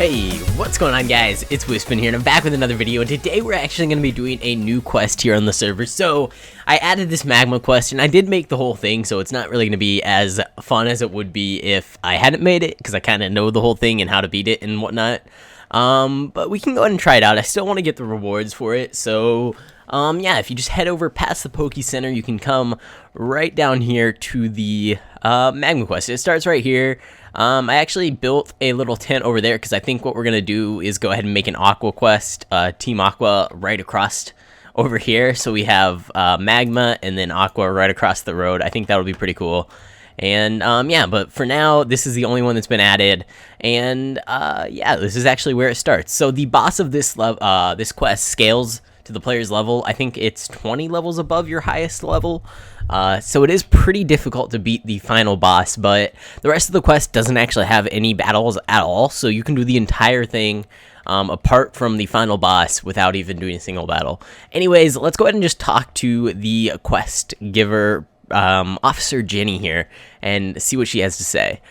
Hey, what's going on guys? It's Wispin here and I'm back with another video, and today we're actually going to be doing a new quest here on the server. So, I added this magma quest and I did make the whole thing, so it's not really going to be as fun as it would be if I hadn't made it, because I kind of know the whole thing and how to beat it and whatnot. But we can go ahead and try it out. I still want to get the rewards for it, so yeah, if you just head over past the Poke Center, you can come right down here to the magma quest. It starts right here. I actually built a little tent over there because I think what we're going to do is go ahead and make an Aqua quest, Team Aqua right across over here. So we have Magma and then Aqua right across the road. I think that would be pretty cool. And yeah, but for now, this is the only one that's been added. And yeah, this is actually where it starts. So the boss of this this quest scales to the player's level. I think it's 20 levels above your highest level. So it is pretty difficult to beat the final boss, but the rest of the quest doesn't actually have any battles at all, so you can do the entire thing apart from the final boss without even doing a single battle. Anyways, let's go ahead and just talk to the quest giver, Officer Jenny here, and see what she has to say.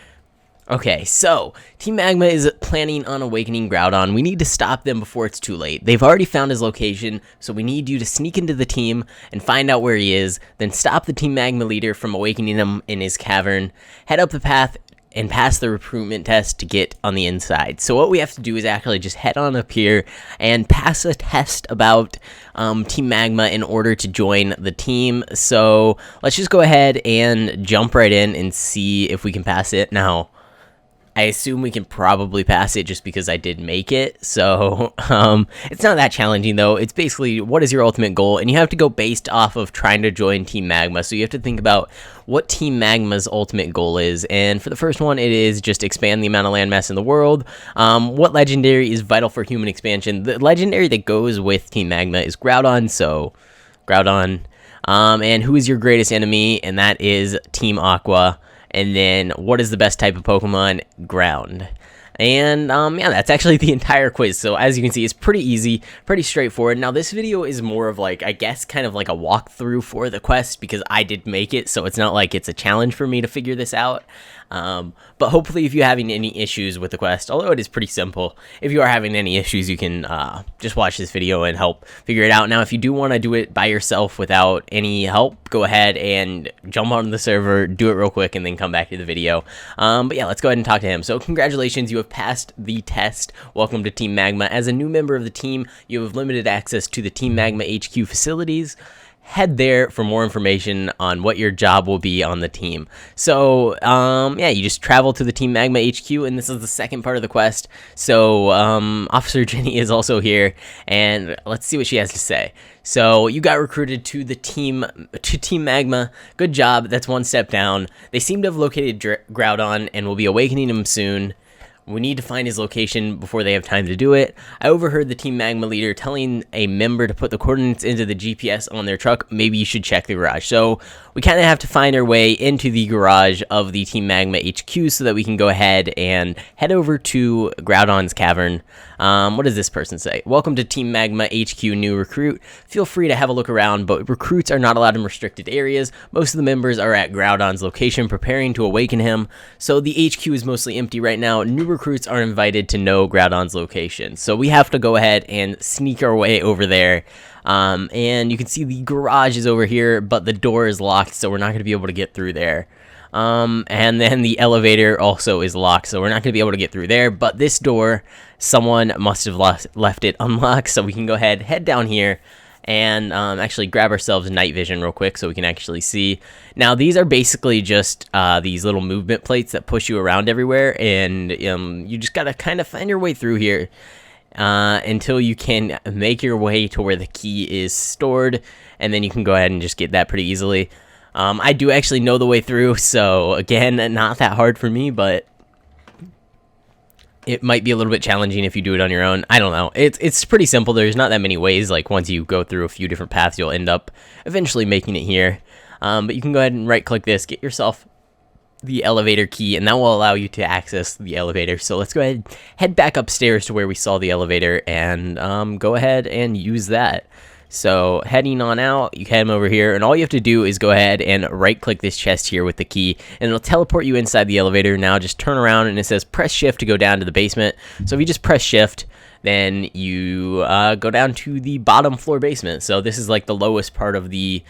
Okay, so Team Magma is planning on awakening Groudon. We need to stop them before it's too late. They've already found his location, so we need you to sneak into the team and find out where he is, then stop the Team Magma leader from awakening him in his cavern, head up the path, and pass the recruitment test to get on the inside. So what we have to do is actually just head on up here and pass a test about Team Magma in order to join the team. So let's just go ahead and jump right in and see if we can pass it. Now, I assume we can probably pass it just because I did make it, so it's not that challenging though. It's basically, what is your ultimate goal, and you have to go based off of trying to join Team Magma, so you have to think about what Team Magma's ultimate goal is, and for the first one, it is just expand the amount of landmass in the world. What legendary is vital for human expansion? The legendary that goes with Team Magma is Groudon, so Groudon. And who is your greatest enemy, and that is Team Aqua. And then, what is the best type of Pokemon? Ground. And, yeah, that's actually the entire quiz. So, as you can see, it's pretty easy, pretty straightforward. Now, this video is more of, like, I guess, kind of like a walkthrough for the quest, because I did make it, so it's not like it's a challenge for me to figure this out. But hopefully, if you're having any issues with the quest, although it is pretty simple, if you are having any issues, you can just watch this video and help figure it out. Now, if you do want to do it by yourself without any help, go ahead and jump on the server, do it real quick, and then come back to the video. But yeah, let's go ahead and talk to him. So congratulations, you have passed the test. Welcome to Team Magma. As a new member of the team, you have limited access to the Team Magma HQ facilities. Head there for more information on what your job will be on the team. So, yeah, you just travel to the Team Magma HQ, and this is the second part of the quest. So, Officer Jenny is also here, and let's see what she has to say. So, you got recruited to the Team Magma. Good job. That's one step down. They seem to have located Groudon and will be awakening him soon. We need to find his location before they have time to do it. I overheard the Team Magma leader telling a member to put the coordinates into the GPS on their truck. Maybe you should check the garage. So we kind of have to find our way into the garage of the Team Magma HQ so that we can go ahead and head over to Groudon's cavern. What does this person say? Welcome to Team Magma HQ, new recruit. Feel free to have a look around, but recruits are not allowed in restricted areas. Most of the members are at Groudon's location preparing to awaken him. So the HQ is mostly empty right now. New recruits are invited to know Groudon's location. So we have to go ahead and sneak our way over there. And you can see the garage is over here, but the door is locked, so we're not going to be able to get through there. And then the elevator also is locked, so we're not going to be able to get through there. But this door, someone must have left it unlocked, so we can go ahead, head down here, and actually grab ourselves night vision real quick so we can actually see. Now, these are basically just these little movement plates that push you around everywhere, and you just got to kind of find your way through here until you can make your way to where the key is stored, and then you can go ahead and just get that pretty easily. I do actually know the way through, so again, not that hard for me, but it might be a little bit challenging if you do it on your own. I don't know. It's pretty simple. There's not that many ways. Like, once you go through a few different paths, you'll end up eventually making it here. But you can go ahead and right-click this, get yourself the elevator key, and that will allow you to access the elevator. So let's go ahead, head back upstairs to where we saw the elevator, and go ahead and use that. So heading on out, you head over here, and all you have to do is go ahead and right-click this chest here with the key, and it'll teleport you inside the elevator. Now just turn around, and it says press shift to go down to the basement. So if you just press shift, then you go down to the bottom floor basement. So this is like the lowest part of the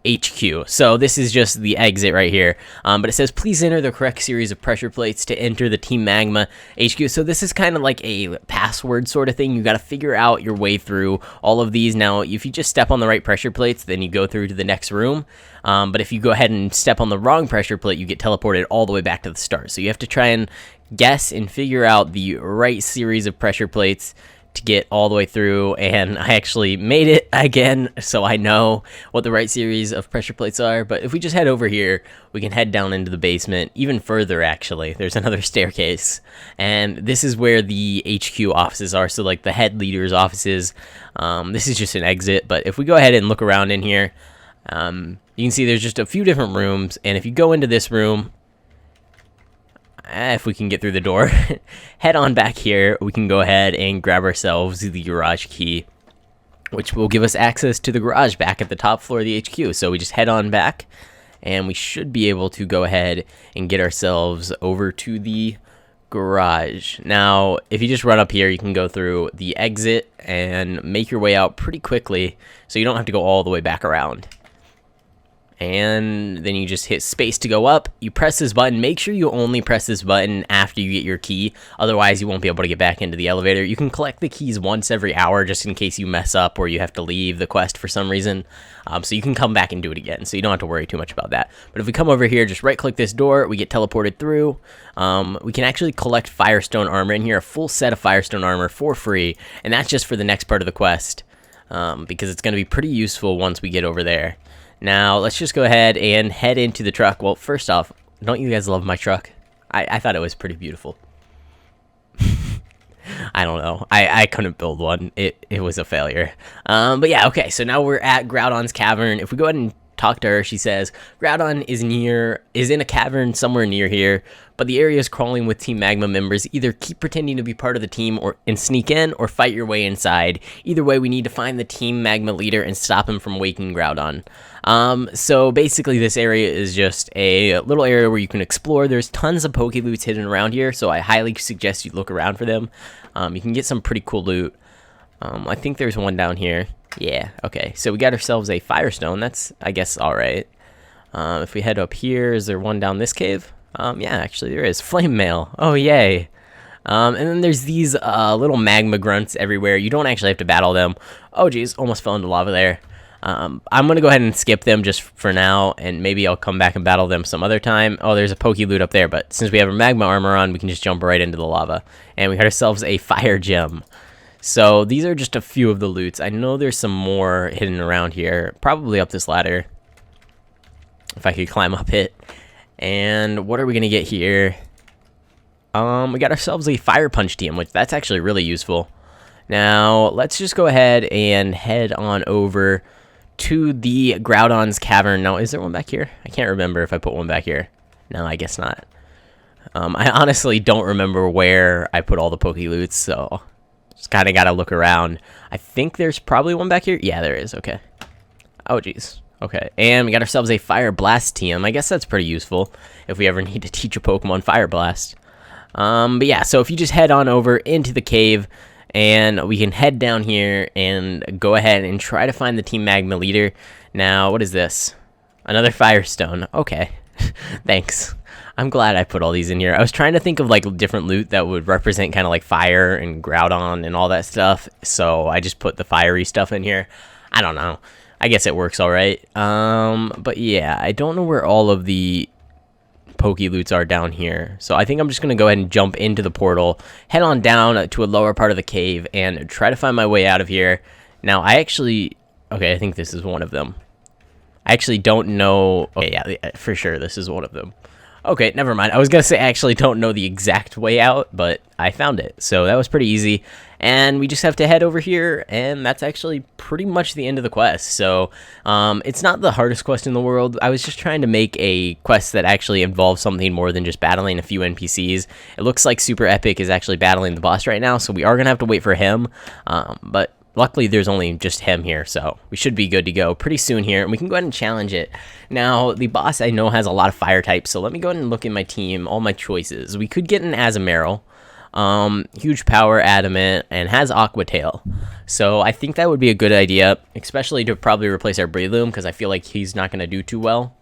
HQ. So this is just the exit right here, but it says please enter the correct series of pressure plates to enter the Team Magma HQ. So this is kind of like a password sort of thing. You got to figure out your way through all of these. Now if you just step on the right pressure plates, then you go through to the next room, but if you go ahead and step on the wrong pressure plate, you get teleported all the way back to the start. So you have to try and guess and figure out the right series of pressure plates to get all the way through, and I actually made it again, so I know what the right series of pressure plates are. But if we just head over here, we can head down into the basement even further. Actually, there's another staircase, and this is where the HQ offices are, so like the head leader's offices. This is just an exit, but if we go ahead and look around in here, you can see there's just a few different rooms, and if you go into this room, if we can get through the door, head on back here, we can go ahead and grab ourselves the garage key, which will give us access to the garage back at the top floor of the HQ. So we just head on back, and we should be able to go ahead and get ourselves over to the garage. Now, if you just run up here, you can go through the exit and make your way out pretty quickly, so you don't have to go all the way back around. And then you just hit space to go up. You press this button. Make sure you only press this button after you get your key, otherwise you won't be able to get back into the elevator. You can collect the keys once every hour just in case you mess up or you have to leave the quest for some reason, so you can come back and do it again, so you don't have to worry too much about that. But if we come over here, just right click this door, we get teleported through. We can actually collect Firestone armor in here, a full set of Firestone armor for free, and that's just for the next part of the quest, because it's going to be pretty useful once we get over there. Now, let's just go ahead and head into the truck. Well, first off, don't you guys love my truck? I thought it was pretty beautiful. I don't know. I couldn't build one. It was a failure. But yeah, okay. So now we're at Groudon's cavern. If we go ahead and talk to her, she says Groudon is in a cavern somewhere near here, but the area is crawling with Team Magma members. Either keep pretending to be part of the team and sneak in, or fight your way inside. Either way, we need to find the Team Magma leader and stop him from waking Groudon. So basically this area is just a little area where you can explore. There's tons of Pokeloots hidden around here, so I highly suggest you look around for them. You can get some pretty cool loot. I think there's one down here. Yeah, okay. So we got ourselves a Firestone. That's, I guess, alright. If we head up here, is there one down this cave? Yeah, actually there is. Flame mail. Oh, yay. And then there's these little magma grunts everywhere. You don't actually have to battle them. Oh, geez, almost fell into lava there. I'm going to go ahead and skip them just for now, and maybe I'll come back and battle them some other time. Oh, there's a Pokeloot up there, but since we have a magma armor on, we can just jump right into the lava. And we got ourselves a fire gem. So these are just a few of the loots. I know there's some more hidden around here, probably up this ladder, if I could climb up it. And what are we going to get here? We got ourselves a fire punch team, which that's actually really useful. Now, let's just go ahead and head on over to the Groudon's cavern. Now, is there one back here? I can't remember if I put one back here. No, I guess not. I honestly don't remember where I put all the Pokeloots, so just kind of got to look around. I think there's probably one back here. Yeah, there is. Okay. Oh, geez. Okay. And we got ourselves a Fire Blast team. I guess that's pretty useful if we ever need to teach a Pokemon Fire Blast. But yeah, so if you just head on over into the cave, and we can head down here and go ahead and try to find the Team Magma leader. Now, what is this? Another Firestone. Okay. Thanks. I'm glad I put all these in here. I was trying to think of like different loot that would represent kind of like fire and Groudon and all that stuff. So I just put the fiery stuff in here. I don't know. I guess it works all right. But yeah, I don't know where all of the Pokeloots are down here. So I think I'm just going to go ahead and jump into the portal, head on down to a lower part of the cave, and try to find my way out of here. Now, okay, I think this is one of them. I actually don't know. Okay, yeah, for sure, this is one of them. Okay, never mind. I was going to say I actually don't know the exact way out, but I found it. So that was pretty easy. And we just have to head over here, and that's actually pretty much the end of the quest. So it's not the hardest quest in the world. I was just trying to make a quest that actually involves something more than just battling a few NPCs. It looks like Super Epic is actually battling the boss right now, so we are going to have to wait for him. But luckily there's only just him here, so we should be good to go pretty soon here, and we can go ahead and challenge it. Now, the boss I know has a lot of fire types, so let me go ahead and look at my team, all my choices. We could get an Azumarill, huge power, adamant, and has Aqua Tail. So I think that would be a good idea, especially to probably replace our Breloom, because I feel like he's not going to do too well.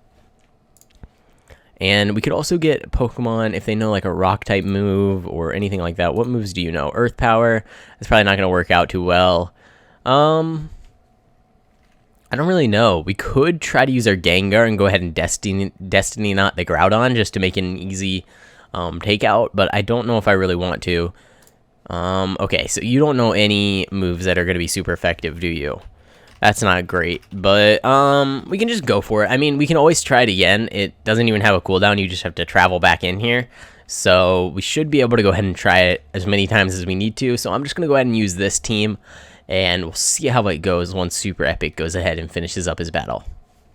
And we could also get Pokemon if they know like a rock type move or anything like that. What moves do you know? Earth power. It's probably not going to work out too well. I don't really know. We could try to use our Gengar and go ahead and Destiny Knot the Groudon just to make it an easy takeout, but I don't know if I really want to. Okay, so you don't know any moves that are going to be super effective, do you? That's not great, but we can just go for it. I mean, we can always try it again. It doesn't even have a cooldown. You just have to travel back in here. So we should be able to go ahead and try it as many times as we need to. So I'm just going to go ahead and use this team, and we'll see how it goes once Super Epic goes ahead and finishes up his battle.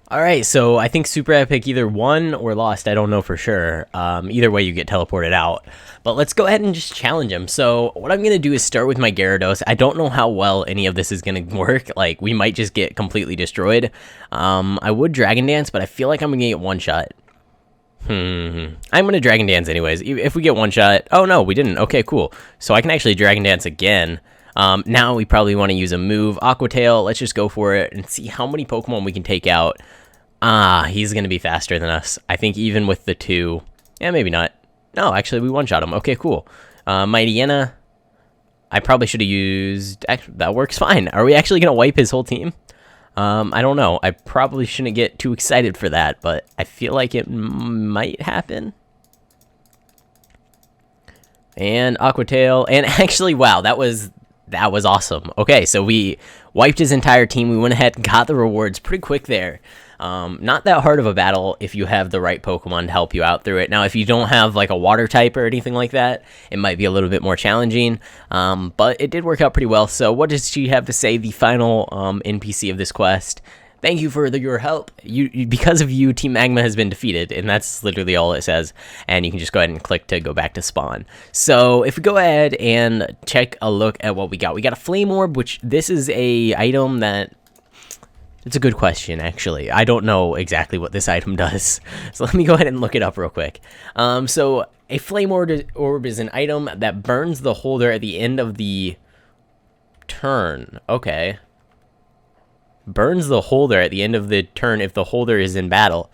Alright, so I think Super Epic either won or lost, I don't know for sure. Either way, you get teleported out. But let's go ahead and just challenge him. So what I'm going to do is start with my Gyarados. I don't know how well any of this is going to work. Like, we might just get completely destroyed. I would Dragon Dance, but I feel like I'm going to get one shot. I'm going to Dragon Dance anyways. If we get one shot... Oh, no, we didn't. Okay, cool. So I can actually Dragon Dance again. Now we probably want to use a move. Aqua Tail, let's just go for it and see how many Pokemon we can take out. He's going to be faster than us. I think even with the 2. Yeah, maybe not. No, actually, we one-shot him. Okay, cool. Mightyena, I probably should have used... Actually, that works fine. Are we actually going to wipe his whole team? I don't know. I probably shouldn't get too excited for that, but I feel like it might happen. And Aqua Tail. And actually, wow, that was awesome. Okay, so we wiped his entire team. We went ahead and got the rewards pretty quick there. Not that hard of a battle if you have the right Pokemon to help you out through it. Now, if you don't have like a water type or anything like that, it might be a little bit more challenging. But it did work out pretty well. So what does she have to say? The final NPC of this quest. Thank you for your help. Because of you, Team Magma has been defeated, and that's literally all it says. And you can just go ahead and click to go back to spawn. So if we go ahead and check a look at what we got a Flame Orb, which this is a item that... It's a good question, actually. I don't know exactly what this item does. So let me go ahead and look it up real quick. So a Flame Orb is an item that burns the holder at the end of the turn. Okay. Burns the holder at the end of the turn if the holder is in battle.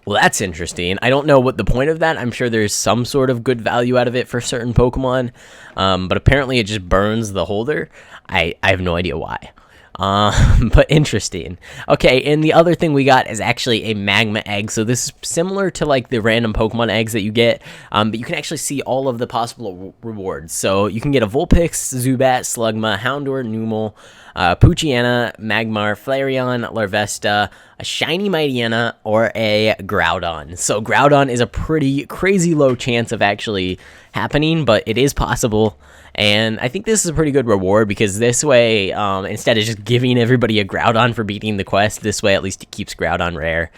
Well, that's interesting. I don't know what the point of that. I'm sure there's some sort of good value out of it for certain Pokemon. But apparently it just burns the holder. I have no idea why. But interesting. Okay, and the other thing we got is actually a magma egg. So this is similar to like the random Pokemon eggs that you get, but you can actually see all of the possible rewards. So you can get a Vulpix, Zubat, Slugma, Houndour, Numel, Poochyena, Magmar, Flareon, Larvesta, a shiny Mightyena, or a Groudon. So Groudon is a pretty crazy low chance of actually happening, but it is possible. And I think this is a pretty good reward because this way, instead of just giving everybody a Groudon for beating the quest, this way at least it keeps Groudon rare.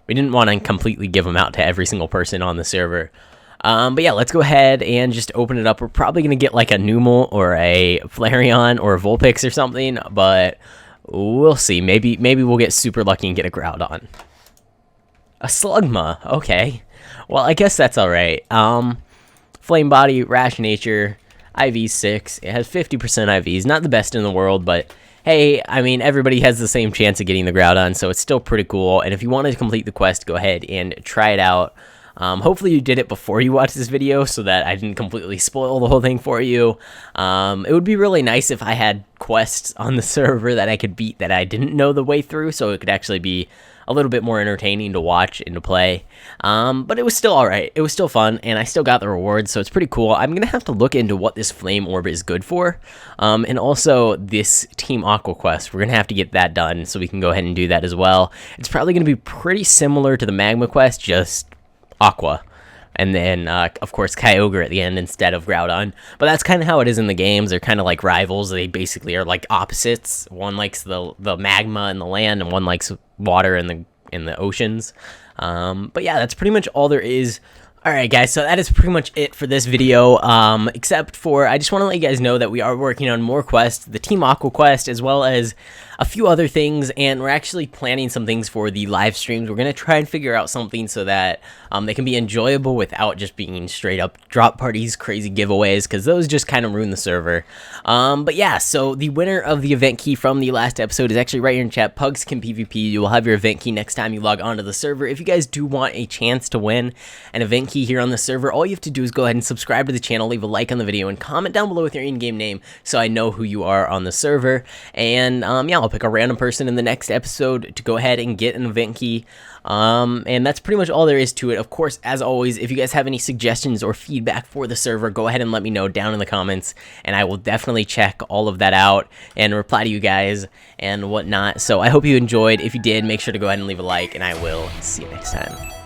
We didn't want to completely give them out to every single person on the server. But yeah, let's go ahead and just open it up. We're probably going to get like a Numel or a Flareon or a Vulpix or something, but we'll see. Maybe we'll get super lucky and get a Groudon. A Slugma, okay. Well, I guess that's alright. Flame Body, Rash Nature, IV6. It has 50% IVs. Not the best in the world, but hey, I mean, everybody has the same chance of getting the Groudon, so it's still pretty cool. And if you want to complete the quest, go ahead and try it out. Hopefully you did it before you watched this video so that I didn't completely spoil the whole thing for you. It would be really nice if I had quests on the server that I could beat that I didn't know the way through, so it could actually be a little bit more entertaining to watch and to play. But it was still alright. It was still fun, and I still got the rewards, so it's pretty cool. I'm going to have to look into what this Flame Orb is good for. And also this Team Aqua quest. We're going to have to get that done, so we can go ahead and do that as well. It's probably going to be pretty similar to the Magma quest, just Aqua. And then, of course, Kyogre at the end instead of Groudon. But that's kind of how it is in the games. They're kind of like rivals. They basically are like opposites. One likes the magma and the land, and one likes water and the oceans. But yeah, that's pretty much all there is Alright guys, so that is pretty much it for this video, except for I just want to let you guys know that we are working on more quests, the Team Aqua quest, as well as a few other things, and we're actually planning some things for the live streams. We're going to try and figure out something so that they can be enjoyable without just being straight up drop parties, crazy giveaways, because those just kind of ruin the server. But yeah, so the winner of the event key from the last episode is actually right here in chat, Pugs Can PvP. You will have your event key next time you log onto the server. If you guys do want a chance to win an event key here on the server, all you have to do is go ahead and subscribe to the channel, leave a like on the video, and comment down below with your in-game name so I know who you are on the server. And yeah, I'll pick a random person in the next episode to go ahead and get an event key. And that's pretty much all there is to it. Of course, as always, if you guys have any suggestions or feedback for the server, go ahead and let me know down in the comments, and I will definitely check all of that out and reply to you guys and whatnot. So I hope you enjoyed. If you did, make sure to go ahead and leave a like, and I will see you next time.